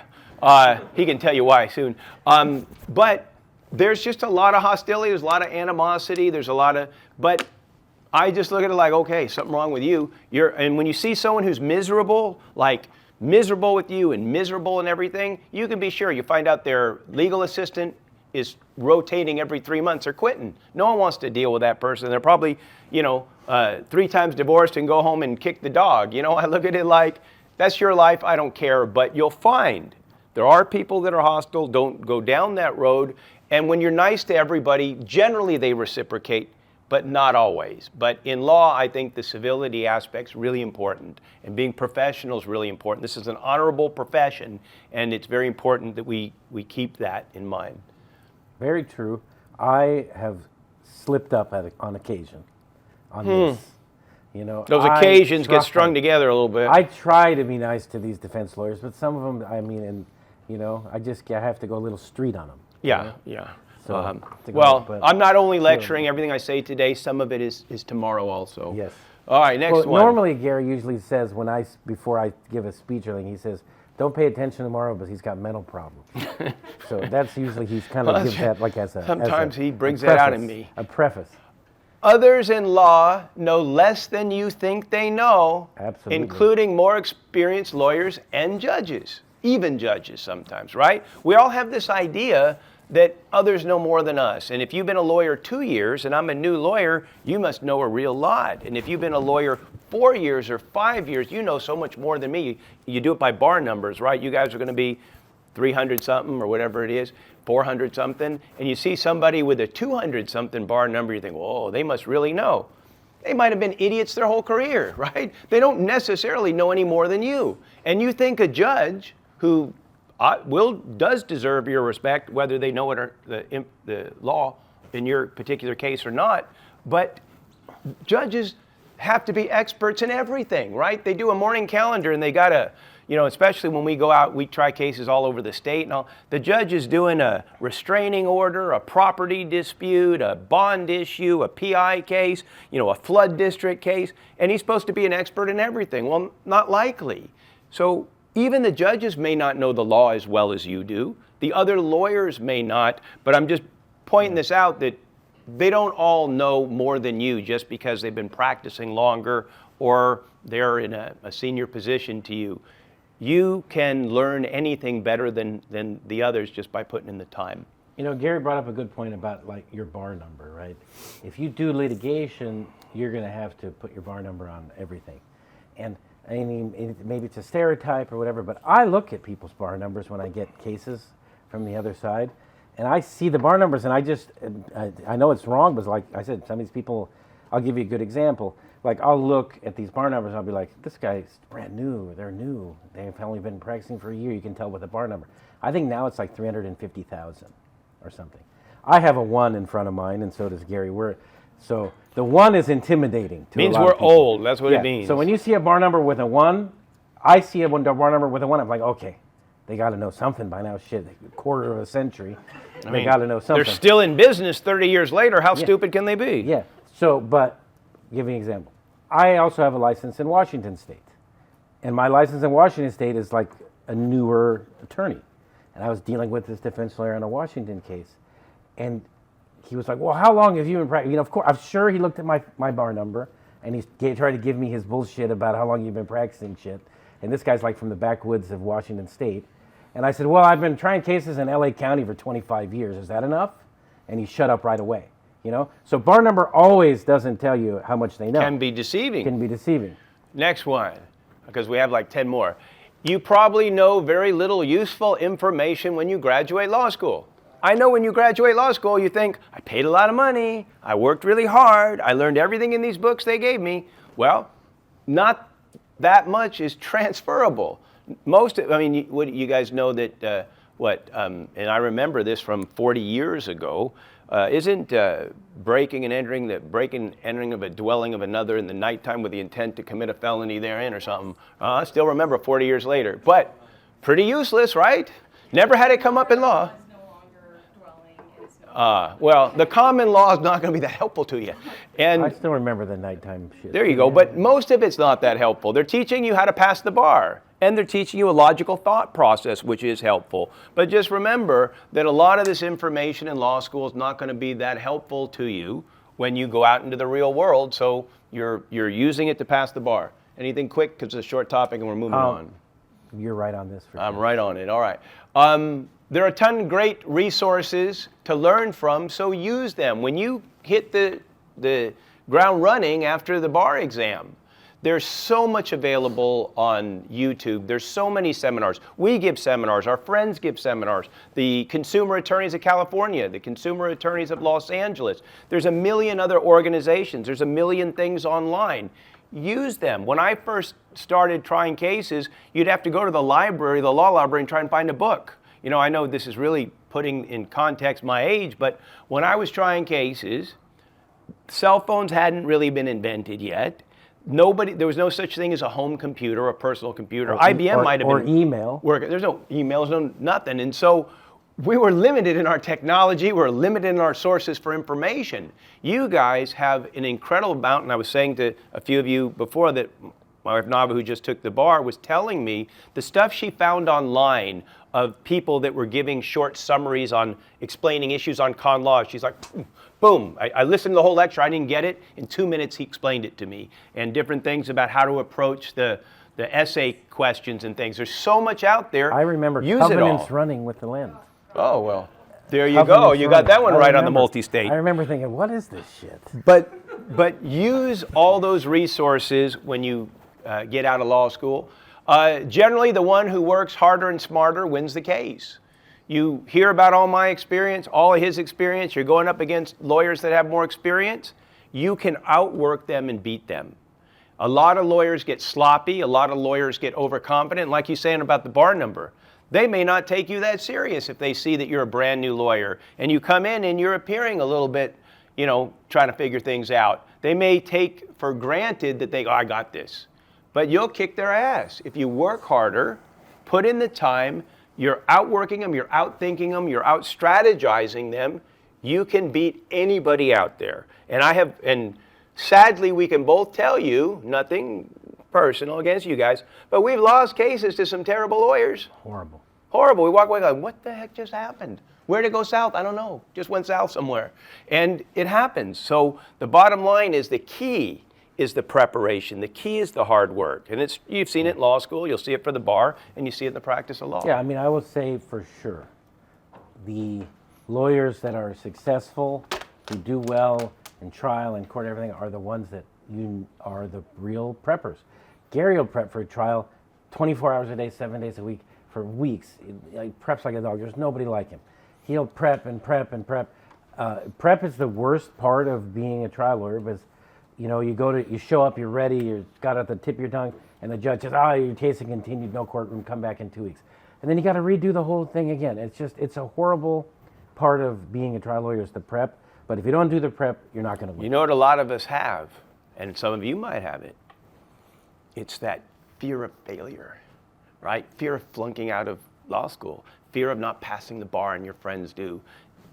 he can tell you why soon. But there's just a lot of hostility. There's a lot of animosity. But I just look at it like, okay, something wrong with you. And when you see someone who's miserable, like miserable with you and miserable and everything, you can be sure you find out their legal assistant is rotating every 3 months or quitting. No one wants to deal with that person. They're probably, 3 times divorced and go home and kick the dog. I look at it like, that's your life, I don't care, but you'll find there are people that are hostile. Don't go down that road. And when you're nice to everybody, generally they reciprocate, but not always. But in law, I think the civility aspect's really important, and being professional is really important. This is an honorable profession, and it's very important that we keep that in mind. Very true. I have slipped up on occasion on this. Those occasions get strung together a little bit. I try to be nice to these defense lawyers, but some of them, I have to go a little street on them. Yeah. So, I'm not only lecturing everything I say today, some of it is tomorrow also. Yes. All right, next one. Normally, Gary usually says before I give a speech or anything, he says, don't pay attention tomorrow because he's got mental problems. So that's usually, he's kind of gives that like as a Sometimes he brings that that out in me. A preface. Others in law know less than you think they know, Absolutely. including more experienced lawyers and judges, even judges sometimes, right? We all have this idea that others know more than us. And if you've been a lawyer 2 years and I'm a new lawyer, you must know a real lot. And if you've been a lawyer 4 years or 5 years, you know so much more than me. You do it by bar numbers, right? You guys are going to be 300 something or whatever it is, 400 something. And you see somebody with a 200 something bar number, you think, whoa, they must really know. They might have been idiots their whole career, right? They don't necessarily know any more than you. And you think a judge who does deserve your respect, whether they know it or the law in your particular case or not. But judges have to be experts in everything, right? They do a morning calendar and they got to, especially when we go out, we try cases all over the state and all. The judge is doing a restraining order, a property dispute, a bond issue, a PI case, a flood district case, and he's supposed to be an expert in everything. Well, not likely. So even the judges may not know the law as well as you do. The other lawyers may not, but I'm just pointing this out that they don't all know more than you just because they've been practicing longer or they're in a senior position to you. You can learn anything better than the others just by putting in the time. Gary brought up a good point about like your bar number, right? If you do litigation, you're going to have to put your bar number on everything. And I mean, maybe it's a stereotype or whatever, but I look at people's bar numbers when I get cases from the other side, and I see the bar numbers, and I know it's wrong, but like I said, some of these people, I'll give you a good example. Like I'll look at these bar numbers, and I'll be like, this guy's brand new, or they're new, they've only been practicing for a year, you can tell with the bar number. I think now it's like 350,000 or something. I have a 1 in front of mine, and so does Gary. So the 1 is intimidating to means a lot we're of people. old. That's what it means. So when you see a bar number with a 1, I see a bar number with a 1. I'm like, okay, they got to know something by now. Shit, a quarter of a century. They got to know something. They're still in business 30 years later. How stupid can they be? Yeah. So, but give you an example. I also have a license in Washington State, and my license in Washington State is like a newer attorney, and I was dealing with this defense lawyer on a Washington case, and he was like, well, how long have you been practicing? Of course, I'm sure he looked at my bar number, and he tried to give me his bullshit about how long you've been practicing shit. And this guy's like from the backwoods of Washington State. And I said, well, I've been trying cases in LA County for 25 years. Is that enough? And he shut up right away. So bar number always doesn't tell you how much they know. Can be deceiving. Can be deceiving. Next one, because we have like 10 more. You probably know very little useful information when you graduate law school. I know when you graduate law school, you think, I paid a lot of money, I worked really hard, I learned everything in these books they gave me. Well, not that much is transferable. You guys know that, and I remember this from 40 years ago, Isn't breaking and entering of a dwelling of another in the nighttime with the intent to commit a felony therein or something? I still remember 40 years later. But pretty useless, right? Never had it come up in law. Well, the common law is not going to be that helpful to you. And I still remember the nighttime shit. there you go. But most of it's not that helpful. They're teaching you how to pass the bar. And they're teaching you a logical thought process, which is helpful. But just remember that a lot of this information in law school is not going to be that helpful to you when you go out into the real world. So you're using it to pass the bar. Anything quick, because it's a short topic and we're moving on. You're right on this. I'm right on it. All right. There are a ton of great resources to learn from, so use them. When you hit the ground running after the bar exam, there's so much available on YouTube. There's so many seminars. We give seminars. Our friends give seminars. The consumer attorneys of California, the consumer attorneys of Los Angeles. There's a million other organizations. There's a million things online. Use them. When I first started trying cases, you'd have to go to the library, the law library, and try and find a book. You know, I know this is really putting in context my age, but when I was trying cases, cell phones hadn't really been invented yet. There was no such thing as a home computer, a personal computer. IBM might have been. Or email. There's no emails, no nothing. And so we were limited in our technology. We're limited in our sources for information. You guys have an incredible amount, and I was saying to a few of you before that my wife Nava, who just took the bar, was telling me the stuff she found online of people that were giving short summaries on explaining issues on con law. She's like, boom, I listened to the whole lecture, I didn't get it. In 2 minutes, he explained it to me. And different things about how to approach the essay questions and things. There's so much out there. I remember Use covenants it all. running with the land. Oh, well, there you go. You got that one right on the multi-state. I remember thinking, what is this shit? But use all those resources when you get out of law school. Generally, the one who works harder and smarter wins the case. You hear about all my experience, all of his experience. You're going up against lawyers that have more experience. You can outwork them and beat them. A lot of lawyers get sloppy. A lot of lawyers get overconfident. Like you're saying about the bar number, they may not take you that serious if they see that you're a brand new lawyer and you come in and you're appearing a little bit, trying to figure things out. They may take for granted that I got this. But you'll kick their ass. If you work harder, put in the time, you're outworking them, you're outthinking them, you're out-strategizing them, you can beat anybody out there. And sadly, we can both tell you, nothing personal against you guys, but we've lost cases to some terrible lawyers. Horrible. Horrible. We walk away going, what the heck just happened? Where'd it go south? I don't know. Just went south somewhere. And it happens. So the bottom line is the key is the preparation. The key is the hard work. And you've seen it in law school, you'll see it for the bar, and you see it in the practice of law. Yeah, I mean, I will say for sure, the lawyers that are successful, who do well in trial and court and everything, are the ones that are the real preppers. Gary will prep for a trial 24 hours a day, 7 days a week, for weeks. He preps like a dog. There's nobody like him. He'll prep and prep and prep. Prep is the worst part of being a trial lawyer, because you show up, you're ready, you've got it at the tip of your tongue, and the judge says, your case is continued, no courtroom, come back in 2 weeks. And then you got to redo the whole thing again. It's a horrible part of being a trial lawyer is the prep. But if you don't do the prep, you're not going to win. You know what a lot of us have, and some of you might have it? It's that fear of failure, right? Fear of flunking out of law school, fear of not passing the bar and your friends do.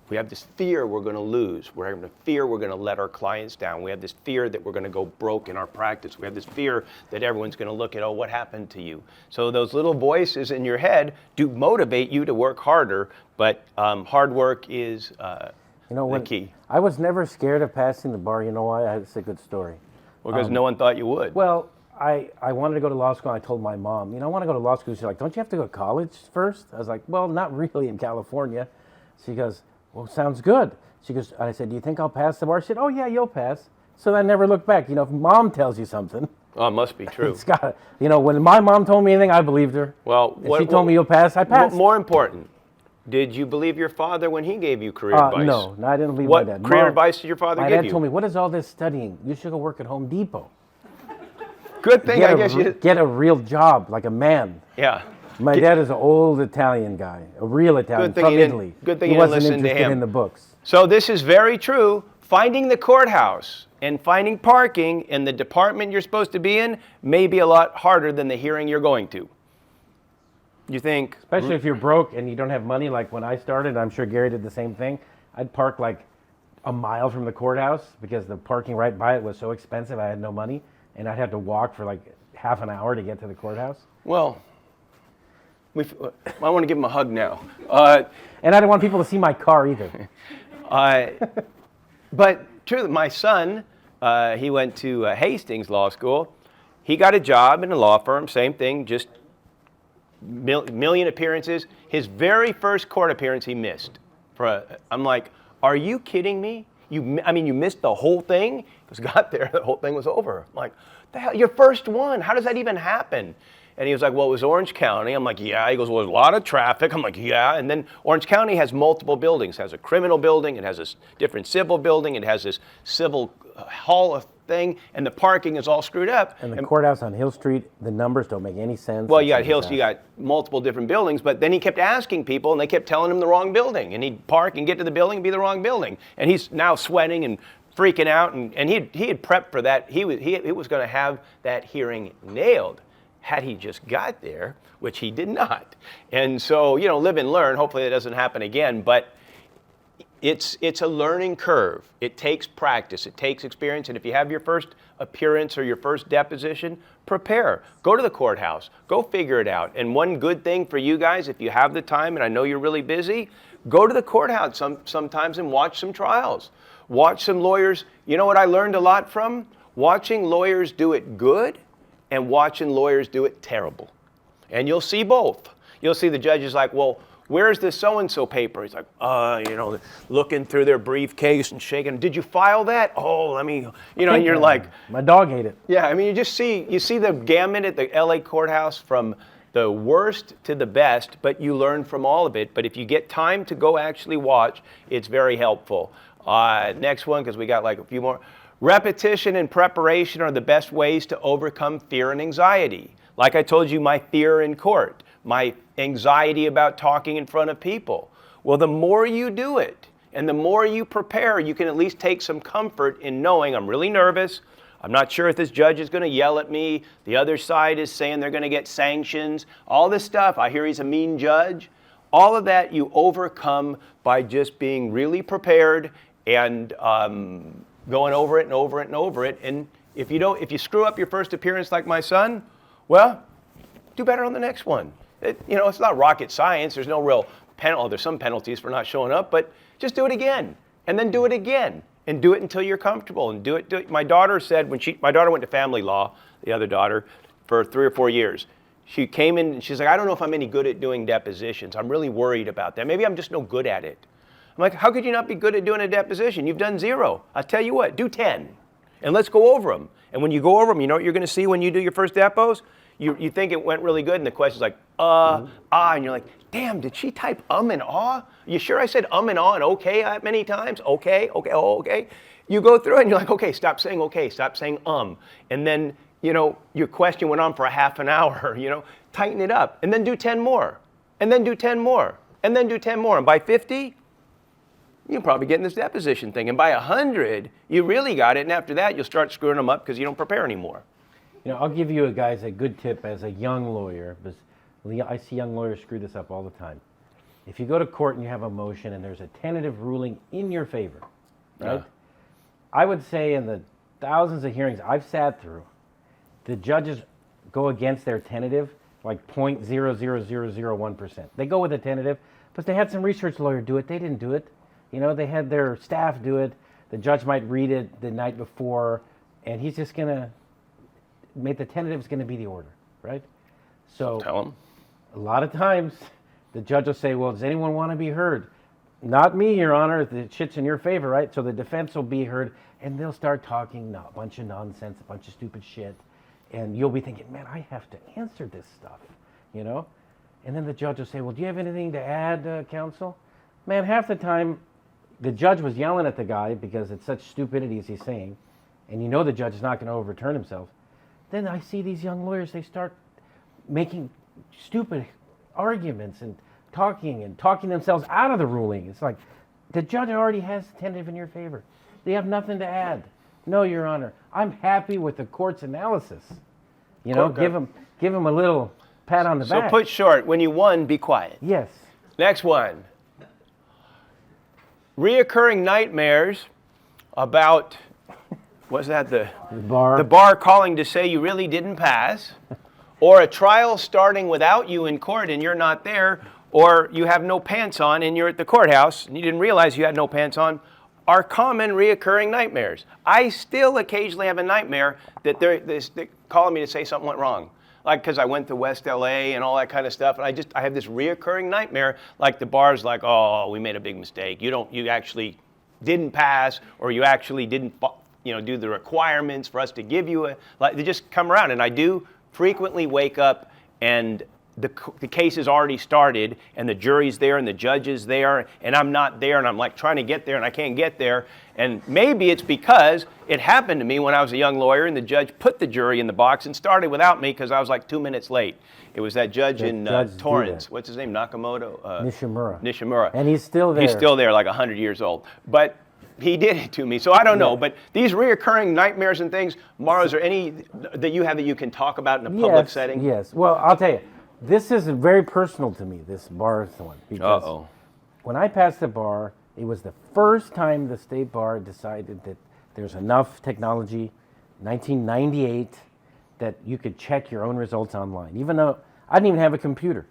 We have this fear we're going to lose. We have the fear we're going to let our clients down. We have this fear that we're going to go broke in our practice. We have this fear that everyone's going to look at, what happened to you? So those little voices in your head do motivate you to work harder, but hard work is the key. I was never scared of passing the bar. You know why? It's a good story. Well, because no one thought you would. Well, I wanted to go to law school, and I told my mom, I want to go to law school. She's like, don't you have to go to college first? I was like, well, not really in California. She goes, well, sounds good. She goes, I said, do you think I'll pass the bar? She said, oh, yeah, you'll pass. So I never looked back. If mom tells you something. Oh, it must be true. It's got when my mom told me anything, I believed her. Well, if she told me you'll pass, I passed. More important, did you believe your father when he gave you career advice? No, I didn't believe my dad. What career advice did your father give you? My dad told me, what is all this studying? You should go work at Home Depot. Good thing, I guess you... Get a real job, like a man. Yeah. My dad is an old Italian guy, a real Italian from Italy. Good thing he you didn't wasn't listen to interested him. in the books. So this is very true. Finding the courthouse and finding parking in the department you're supposed to be in may be a lot harder than the hearing you're going to. You think? Especially if you're broke and you don't have money, like when I started, I'm sure Gary did the same thing. I'd park like a mile from the courthouse because the parking right by it was so expensive, I had no money, and I'd have to walk for like half an hour to get to the courthouse. Well, I want to give him a hug now. And I don't want people to see my car either. But true, my son, he went to Hastings Law School. He got a job in a law firm, same thing, just million appearances. His very first court appearance he missed. I'm like, are you kidding me? You missed the whole thing? Because got there, the whole thing was over. I'm like, the hell, your first one, how does that even happen? And he was like, well, it was Orange County. I'm like, yeah. He goes, well, there's a lot of traffic. I'm like, yeah. And then Orange County has multiple buildings. It has a criminal building. It has a different civil building. It has this civil hall of thing. And the parking is all screwed up. And the courthouse on Hill Street, the numbers don't make any sense. Well, you got Hills, you got multiple different buildings. But then he kept asking people, and they kept telling him the wrong building. And he'd park and get to the building and be the wrong building. And he's now sweating and freaking out. And he had prepped for that. He was going to have that hearing nailed. Had he just got there, which he did not. And so, live and learn. Hopefully that doesn't happen again. But it's a learning curve. It takes practice. It takes experience. And if you have your first appearance or your first deposition, prepare. Go to the courthouse. Go figure it out. And one good thing for you guys, if you have the time, and I know you're really busy, go to the courthouse sometimes and watch some trials. Watch some lawyers. You know what I learned a lot from? Watching lawyers do it good and watching lawyers do it terrible. And you'll see both. You'll see the judges like, well, where's this so-and-so paper? He's like, looking through their briefcase and shaking. Did you file that? Oh, let me, and you're like. My dog ate it. Yeah, you see the gamut at the LA courthouse from the worst to the best, but you learn from all of it. But if you get time to go actually watch, it's very helpful. Next one, because we got like a few more. Repetition and preparation are the best ways to overcome fear and anxiety. Like I told you, my fear in court, my anxiety about talking in front of people. Well, the more you do it and the more you prepare, you can at least take some comfort in knowing I'm really nervous. I'm not sure if this judge is going to yell at me. The other side is saying they're going to get sanctions. All this stuff. I hear he's a mean judge. All of that you overcome by just being really prepared and going over it and over it and over it. And if you screw up your first appearance like my son, well, do better on the next one. It's not rocket science. There's no real penalty. There's some penalties for not showing up, but just do it again and then do it again and do it until you're comfortable and do it. My daughter said my daughter went to family law, the other daughter, for 3 or 4 years. She came in and she's like, I don't know if I'm any good at doing depositions. I'm really worried about that. Maybe I'm just no good at it. I'm like, how could you not be good at doing a deposition? You've done 0. I'll tell you what, do 10. And let's go over them. And when you go over them, you know what you're going to see when you do your first depos? You think it went really good, and the question's like, and you're like, damn, did she type and ah? You sure I said and ah and okay that many times? Okay. You go through it, and you're like, okay, stop saying okay, stop saying And then, your question went on for a half an hour, tighten it up. And then do 10 more. And then do 10 more. And then do 10 more. And by 50, you'll probably get in this deposition thing. And by 100, you really got it. And after that, you'll start screwing them up because you don't prepare anymore. I'll give you guys a good tip as a young lawyer, because I see young lawyers screw this up all the time. If you go to court and you have a motion and there's a tentative ruling in your favor, right? Yeah. I would say in the thousands of hearings I've sat through, the judges go against their tentative like 0.00001%. They go with a tentative, but they had some research lawyer do it. They didn't do it. They had their staff do it. The judge might read it the night before, and he's just going to make the tentative is going to be the order, right? So tell him. A lot of times, the judge will say, well, does anyone want to be heard? Not me, Your Honor. The shit's in your favor, right? So the defense will be heard, and they'll start talking a bunch of nonsense, a bunch of stupid shit, and you'll be thinking, man, I have to answer this stuff, And then the judge will say, well, do you have anything to add, counsel? Man, half the time, the judge was yelling at the guy because it's such stupidities he's saying, and the judge is not going to overturn himself. Then I see these young lawyers, they start making stupid arguments and talking themselves out of the ruling. It's like, The judge already has tentative in your favor. They have nothing to add. No, Your Honor. I'm happy with the court's analysis. You know, Court- give him a little pat on the So back. put short, when you won, be quiet. Yes. Next one. Reoccurring nightmares about, was that the The bar. bar calling to say you really didn't pass, or a trial starting without you in court and you're not there, or you have no pants on and you're at the courthouse and you didn't realize you had no pants on, are common reoccurring nightmares. I still occasionally have a nightmare that they're calling me to say something went wrong. Like, because I went to West LA and all that kind of stuff, and I have this reoccurring nightmare, like the bar's like, oh, we made a big mistake. You actually didn't pass, or you actually didn't, do the requirements for us to give you a, like, they just come around. And I do frequently wake up and the case has already started and the jury's there and the judge is there and I'm not there and I'm like trying to get there and I can't get there. And maybe it's because it happened to me when I was a young lawyer and the judge put the jury in the box and started without me because I was like 2 minutes late. It was that judge in Torrance. What's his name? Nakamoto? Nishimura. And he's still there. He's still there, like 100 years old. But he did it to me, so I don't know. But these reoccurring nightmares and things, Mauro, is there any that you have that you can talk about in a public setting? Yes. Well, I'll tell you, this is very personal to me, this bar one. Because when I passed the bar, it was the first time the state bar decided that there's enough technology, 1998, that you could check your own results online. Even though I didn't even have a computer.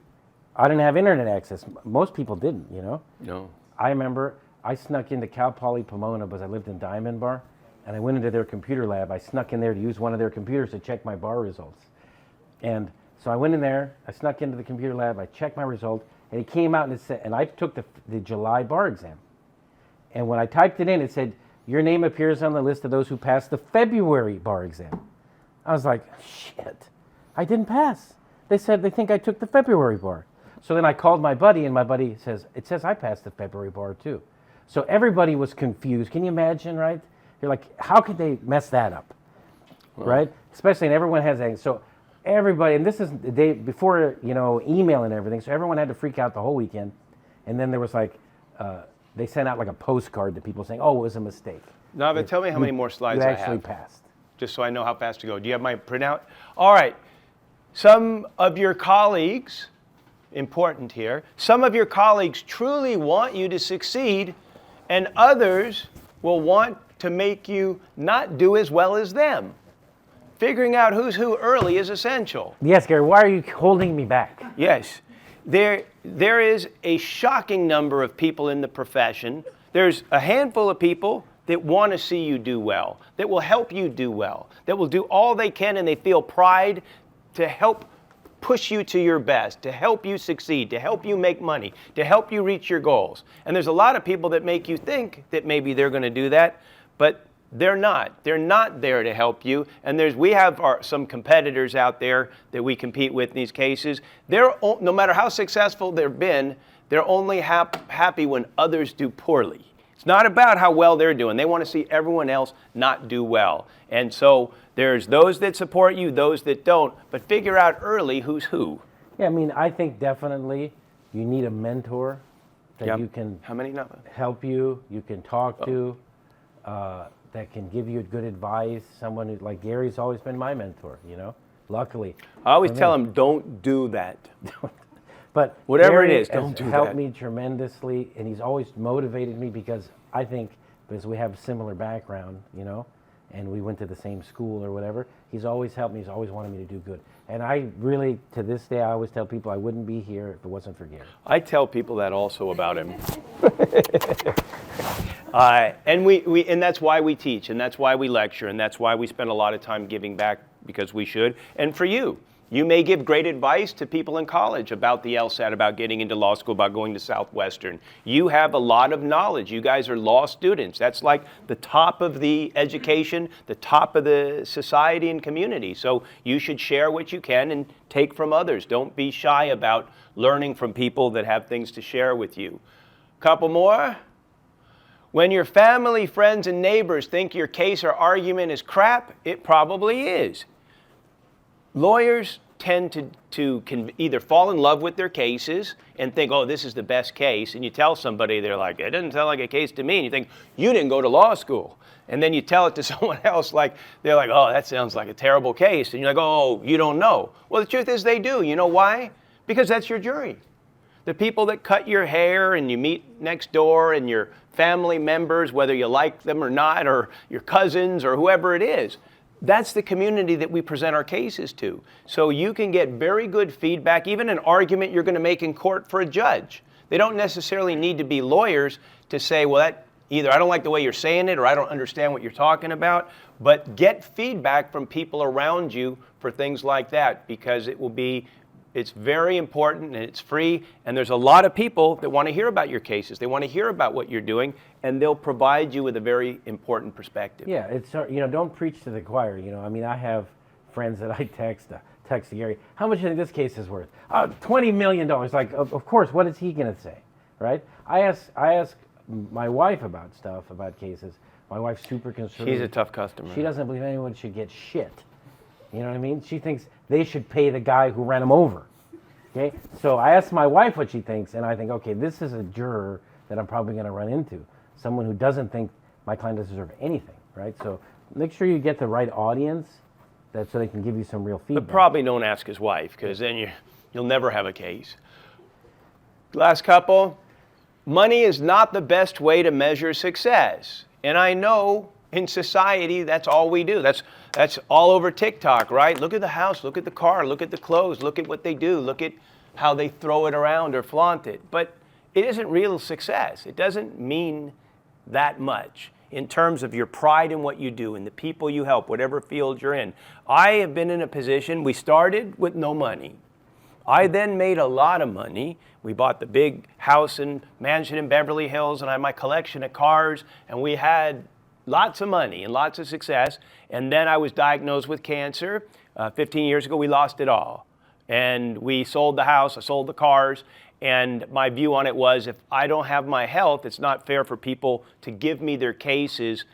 I didn't have internet access. Most people didn't, you know? No. I remember I snuck into Cal Poly Pomona because I lived in Diamond Bar, and I went into their computer lab. I snuck in there to use one of their computers to check my bar results. And so I went in there, I snuck into the computer lab, I checked my result, and it came out and it said, and I took the July bar exam. And when I typed it in, it said, your name appears on the list of those who passed the February bar exam. I was like, shit, I didn't pass. They said they think I took the February bar. So then I called my buddy, and my buddy says, it says I passed the February bar too. So everybody was confused. Can you imagine, right? You're like, how could they mess that up, right? Especially, and everyone has that. So everybody, and this is the day before, email and everything, so everyone had to freak out the whole weekend. And then there was like, they sent out like a postcard to people saying, oh, it was a mistake. No, but tell me how many more slides I have. You actually passed. Just so I know how fast to go. Do you have my printout? All right. Some of your colleagues, important here, some of your colleagues truly want you to succeed, and others will want to make you not do as well as them. Figuring out who's who early is essential. Yes, Gary, why are you holding me back? Yes. There is a shocking number of people in the profession. There's a handful of people that want to see you do well, that will help you do well, that will do all they can and they feel pride to help push you to your best, to help you succeed, to help you make money, to help you reach your goals. And there's a lot of people that make you think that maybe they're going to do that, but they're not. They're not there to help you. And we have some competitors out there that we compete with in these cases. No matter how successful they've been, they're only happy when others do poorly. It's not about how well they're doing. They want to see everyone else not do well. And so there's those that support you, those that don't, but figure out early who's who. Yeah, I mean, I think definitely you need a mentor that you can help you, you can talk to, that can give you good advice. Someone who, like Gary's always been my mentor, luckily. I always tell him, don't do that. But whatever Gary it is, don't do that. helped me tremendously, and he's always motivated me because I think because we have a similar background, and we went to the same school or whatever. He's always helped me. He's always wanted me to do good. And I really, to this day, I always tell people I wouldn't be here if it wasn't for Gary. I tell people that also about him. And that's why we teach, and that's why we lecture, and that's why we spend a lot of time giving back, because we should. And for you, you may give great advice to people in college about the LSAT, about getting into law school, about going to Southwestern. You have a lot of knowledge. You guys are law students. That's like the top of the education, the top of the society and community. So you should share what you can and take from others. Don't be shy about learning from people that have things to share with you. Couple more. When your family, friends, and neighbors think your case or argument is crap, it probably is. Lawyers tend to either fall in love with their cases and think, oh, this is the best case, and you tell somebody, they're like, it doesn't sound like a case to me, and you think, you didn't go to law school. And then you tell it to someone else, like, they're like, oh, that sounds like a terrible case, and you're like, oh, you don't know. Well, the truth is they do. You know why? Because that's your jury. The people that cut your hair and you meet next door and your family members, whether you like them or not, or your cousins or whoever it is, that's the community that we present our cases to. So you can get very good feedback, even an argument you're going to make in court for a judge. They don't necessarily need to be lawyers to say, well, that either I don't like the way you're saying it or I don't understand what you're talking about, but get feedback from people around you for things like that, because it's very important and it's free, and there's a lot of people that want to hear about your cases. They want to hear about what you're doing, and they'll provide you with a very important perspective. Yeah, it's, don't preach to the choir. I mean, I have friends that I text Gary, how much do you think this case is worth? $20 million. Like, of course, what is he going to say, right? I ask my wife about cases. My wife's super conservative. She's a tough customer. She doesn't believe anyone should get shit. You know what I mean? She thinks they should pay the guy who ran him over. Okay? So I asked my wife what she thinks, and I think, okay, this is a juror that I'm probably going to run into. Someone who doesn't think my client doesn't deserve anything, right? So make sure you get the right audience so they can give you some real feedback. But probably don't ask his wife, because then you'll never have a case. Last couple, money is not the best way to measure success. And I know in society, that's all we do. That's all over TikTok, right? Look at the house, look at the car, look at the clothes, look at what they do, look at how they throw it around or flaunt it. But it isn't real success. It doesn't mean that much in terms of your pride in what you do and the people you help, whatever field you're in. I have been in a position, we started with no money. I then made a lot of money. We bought the big house and mansion in Beverly Hills, and I had my collection of cars, and we had lots of money and lots of success. And then I was diagnosed with cancer. 15 years ago, we lost it all. And we sold the house, I sold the cars, and my view on it was, if I don't have my health, it's not fair for people to give me their cases.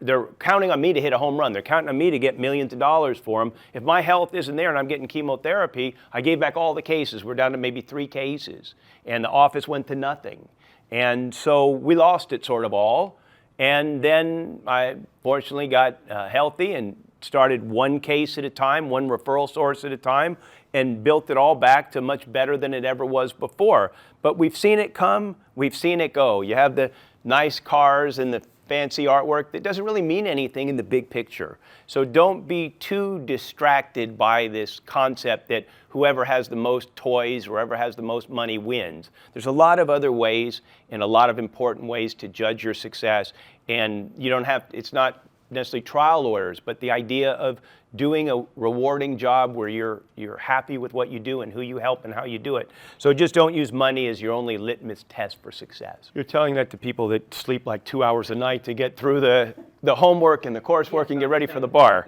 They're counting on me to hit a home run. They're counting on me to get millions of dollars for them. If my health isn't there and I'm getting chemotherapy, I gave back all the cases. We're down to maybe 3 cases. And the office went to nothing. And so we lost it sort of all. And then I fortunately got healthy and started one case at a time, one referral source at a time, and built it all back to much better than it ever was before. But we've seen it come, we've seen it go. You have the nice cars and the fancy artwork that doesn't really mean anything in the big picture. So don't be too distracted by this concept that whoever has the most toys, whoever has the most money wins. There's a lot of other ways and a lot of important ways to judge your success. And you don't have, it's not necessarily trial lawyers, but the idea of doing a rewarding job where you're happy with what you do and who you help and how you do it. So just don't use money as your only litmus test for success. You're telling that to people that sleep like 2 hours a night to get through the homework and the coursework and get ready for the bar.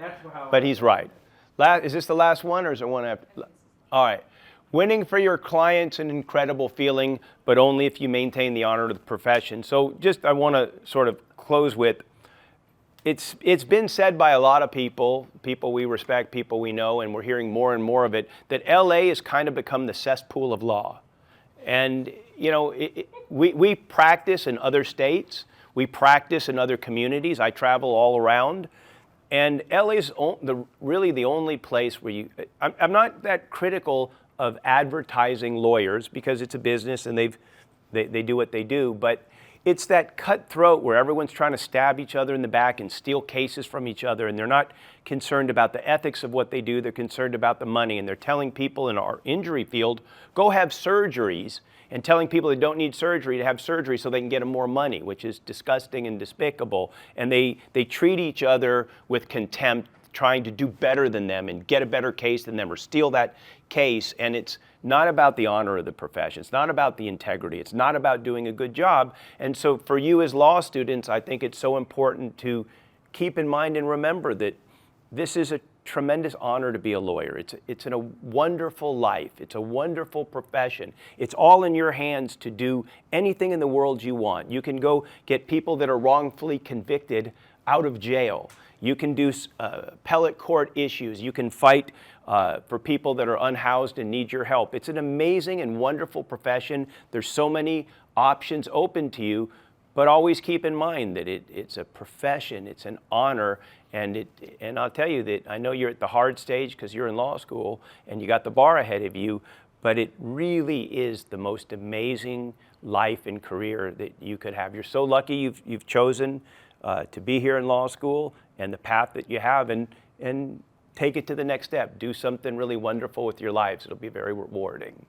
But he's right. Is this the last one, or is there one after? All right. Winning for your client's an incredible feeling, but only if you maintain the honor of the profession. So just I want to sort of close with, it's been said by a lot of people we respect, people we know, and we're hearing more and more of it, that LA has kind of become the cesspool of law. And, you know, we practice in other states, we practice in other communities. I travel all around. And LA is really the only place where I'm not that critical of advertising lawyers, because it's a business and they do what they do, but it's that cutthroat where everyone's trying to stab each other in the back and steal cases from each other, and they're not concerned about the ethics of what they do, they're concerned about the money, and they're telling people in our injury field, go have surgeries, and telling people that don't need surgery to have surgery so they can get them more money, which is disgusting and despicable. And they treat each other with contempt, trying to do better than them and get a better case than them or steal that case. And it's not about the honor of the profession. It's not about the integrity. It's not about doing a good job. And so for you as law students, I think it's so important to keep in mind and remember that this is a tremendous honor to be a lawyer. It's a wonderful life. It's a wonderful profession. It's all in your hands to do anything in the world you want. You can go get people that are wrongfully convicted out of jail. You can do appellate court issues. You can fight for people that are unhoused and need your help. It's an amazing and wonderful profession. There's so many options open to you, but always keep in mind that it's a profession, it's an honor, and I'll tell you that I know you're at the hard stage because you're in law school and you got the bar ahead of you, but it really is the most amazing life and career that you could have. You're so lucky you've chosen to be here in law school and the path that you have, and take it to the next step. Do something really wonderful with your lives. It'll be very rewarding.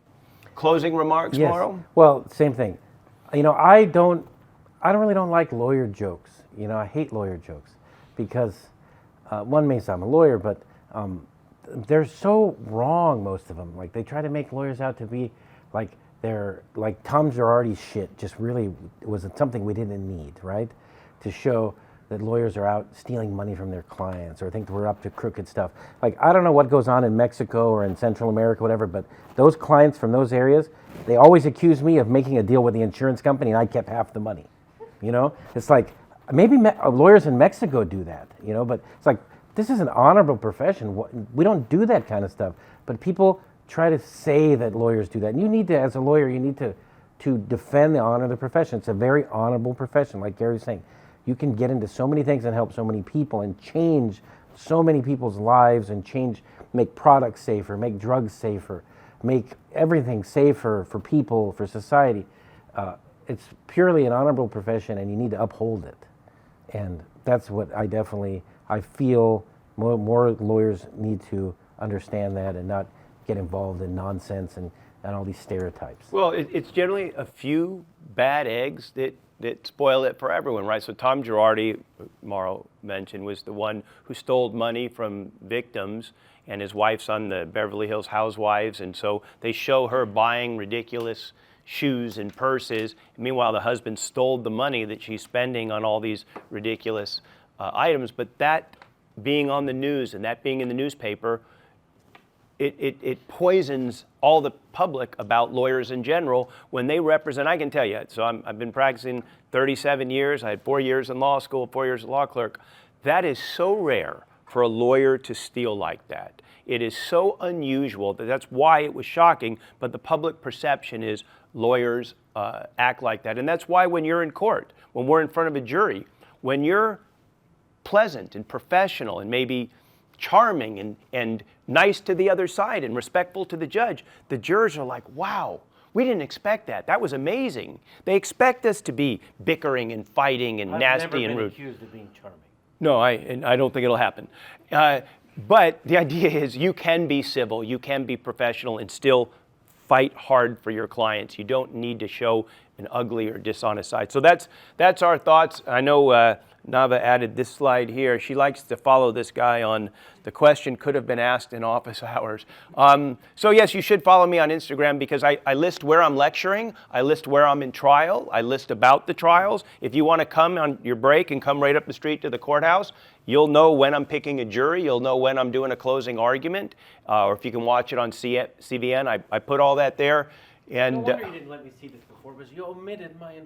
Closing remarks, Yes. Mauro? Well, same thing. You know, I really don't like lawyer jokes. You know, I hate lawyer jokes because one may say I'm a lawyer, but they're so wrong, most of them. Like, they try to make lawyers out to be like they're like Tom Girardi's shit. Just really was something we didn't need, right? To show that lawyers are out stealing money from their clients or think we're up to crooked stuff. Like, I don't know what goes on in Mexico or in Central America, whatever, but those clients from those areas, they always accuse me of making a deal with the insurance company and I kept half the money. You know, it's like, maybe lawyers in Mexico do that, you know, but it's like, this is an honorable profession. We don't do that kind of stuff. But people try to say that lawyers do that. And you need to, as a lawyer, you need to defend the honor of the profession. It's a very honorable profession, like Gary's saying. You can get into so many things and help so many people and change so many people's lives and make products safer, make drugs safer, make everything safer for people, for society. It's purely an honorable profession and you need to uphold it. And that's what I feel more lawyers need to understand that and not get involved in nonsense and all these stereotypes. Well, it's generally a few bad eggs that spoil it for everyone, right? So Tom Girardi, Mauro mentioned, was the one who stole money from victims, and his wife's on the Beverly Hills Housewives, and so they show her buying ridiculous shoes and purses. Meanwhile, the husband stole the money that she's spending on all these ridiculous items. But that being on the news and that being in the newspaper, it poisons all the public about lawyers in general when they represent. I can tell you, so I've been practicing 37 years. I had 4 years in law school, 4 years as a law clerk. That is so rare for a lawyer to steal like that. It is so unusual that's why it was shocking, but the public perception is lawyers act like that. And that's why when you're in court, when we're in front of a jury, when you're pleasant and professional and maybe charming and nice to the other side and respectful to the jurors are like, wow, we didn't expect that. That was amazing. They expect us to be bickering and fighting and nasty and rude. I've never been accused of being charming. No, I don't think it'll happen. But the idea is you can be civil, you can be professional and still fight hard for your clients. You don't need to show an ugly or dishonest side. So that's our thoughts. I know Nava added this slide here. She likes to follow this guy on the question could have been asked in office hours. So yes, you should follow me on Instagram because I list where I'm lecturing. I list where I'm in trial. I list about the trials. If you want to come on your break and come right up the street to the courthouse, you'll know when I'm picking a jury. You'll know when I'm doing a closing argument. Or if you can watch it on CVN, I put all that there. And No wonder you didn't let me see this before, because you omitted my information.